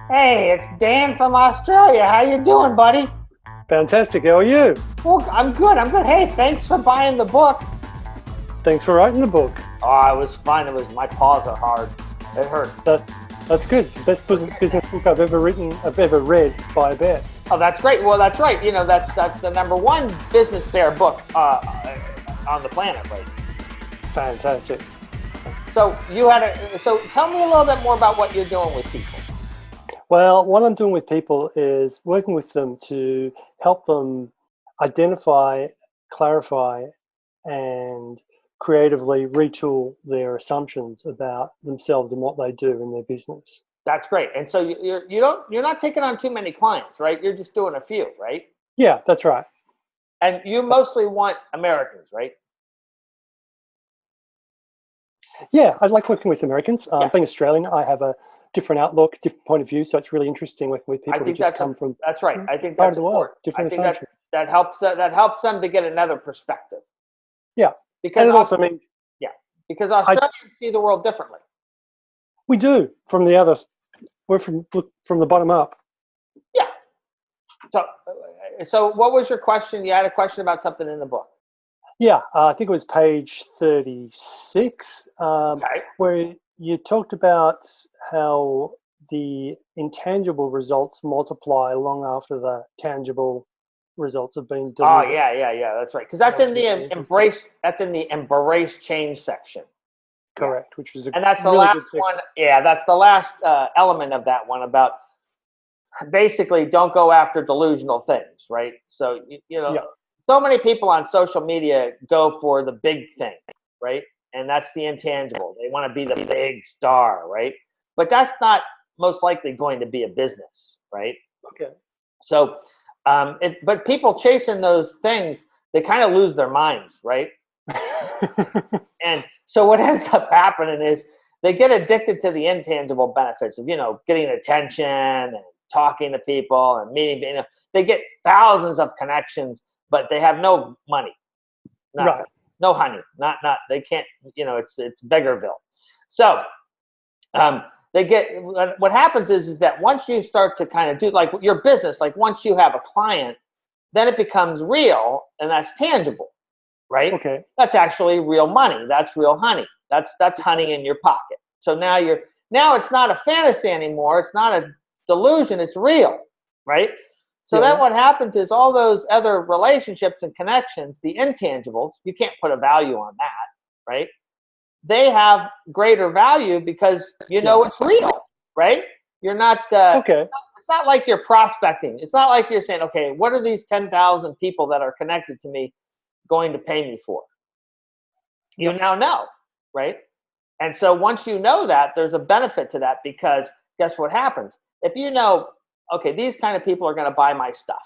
Hey, it's Dan from Australia. How you doing, buddy? Fantastic. How are you? Well, I'm good. I'm good. Hey, thanks for buying the book. Thanks for writing the book. Oh, it was fun. It was my paws are hard. It hurt. That's good. It's the best business book I've ever written, I've ever read by a bet. Oh, that's great. Well, that's right. You know, that's the number one business bear book on the planet, right? Fantastic. So so tell me a little bit more about what you're doing with people. Well, what I'm doing with people is working with them to help them identify, clarify, and creatively retool their assumptions about themselves and what they do in their business. That's great. And so you're not taking on too many clients, right? You're just doing a few, right? Yeah, that's right. And you mostly want Americans, right? Yeah, I like working with Americans. Yeah. Being Australian, I have a different outlook, different point of view, so it's really interesting working with I people who think just come from that's right. I think part that's of the world, important. I different think assumptions. that helps them to get another perspective. Yeah, Because and it also means because Australians see the world differently. we do from the other. We're from the bottom up. Yeah. So what was your question? You had a question about something in the book. Yeah, I think it was page 36, Okay. where you talked about how the intangible results multiply long after the tangible results have been Oh delivered. yeah. That's right. Because that's in the embrace. That's in the embrace change section. Correct, yeah. Which is And that's the really last one. Yeah, that's the last element of that one about basically don't go after delusional things, right? So Yeah. So many people on social media go for the big thing, right? And that's the intangible. They want to be the big star, right? But that's not most likely going to be a business, right? Okay. So, but people chasing those things, they kind of lose their minds, right? And so what ends up happening is they get addicted to the intangible benefits of, getting attention and talking to people and meeting. They get thousands of connections, but they have no money, nothing, right. No honey, not they can't. It's Beggarville. So they get what happens is that once you start to kind of do like your business, like once you have a client, then it becomes real and that's tangible, right? Okay. That's actually real money. That's real honey. That's honey in your pocket. So now it's not a fantasy anymore. It's not a delusion. It's real, right? So then what happens is all those other relationships and connections, the intangibles, you can't put a value on that, right? They have greater value because it's real, right? You're not okay. It's not like you're prospecting. It's not like you're saying, okay, what are these 10,000 people that are connected to me going to pay me for? You now know, right? And so once you know that, there's a benefit to that because guess what happens? If you know, okay, these kind of people are going to buy my stuff,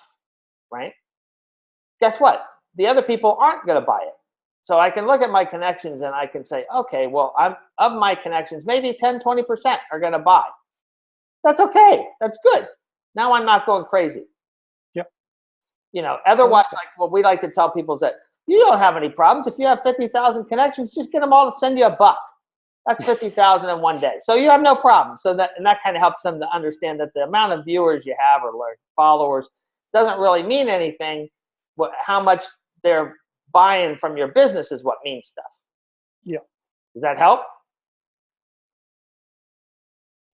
right? Guess what? The other people aren't going to buy it. So I can look at my connections and I can say, okay, well, of my connections, maybe 10, 20% are going to buy. That's okay. That's good. Now I'm not going crazy. Yep. Otherwise, like what we like to tell people is that you don't have any problems. If you have 50,000 connections, just get them all to send you $1. That's 50,000 in one day. So you have no problem. So that kind of helps them to understand that the amount of viewers you have or like followers doesn't really mean anything. How much they're buying from your business is what means stuff. Yeah. Does that help?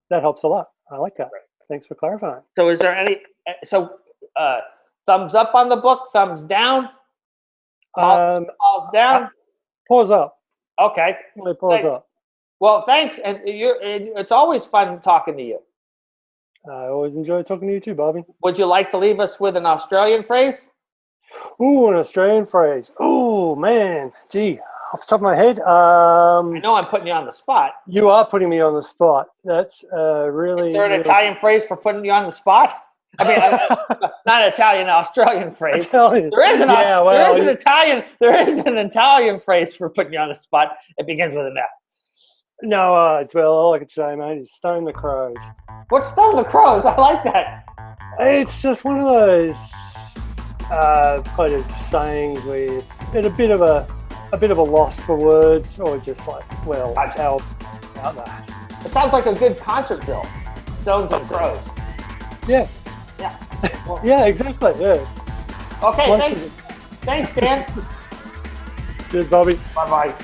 That helps a lot. I like that. Right. Thanks for clarifying. So is there any thumbs up on the book, thumbs down? Pause down? Pause up. Okay. Pause up. Well, thanks. And it's always fun talking to you. I always enjoy talking to you too, Bobby. Would you like to leave us with an Australian phrase? Ooh, an Australian phrase. Oh, man. Gee, off the top of my head. I know I'm putting you on the spot. You are putting me on the spot. That's really... Is there an Italian phrase for putting you on the spot? I mean, not Italian, Australian phrase. Italian. There is an Italian phrase for putting you on the spot. It begins with an F. No, well, all I can say, mate, is stone the crows. What's stone the crows? I like that. It's just one of those kind of sayings where it's a bit of a loss for words, or just like, well, how about that? It sounds like a good concert bill. Stones and crows. Yeah. Yeah. Well, Yeah, exactly. Yeah. okay, Once thanks. Thanks, Dan. Cheers, Bobby. Bye-bye.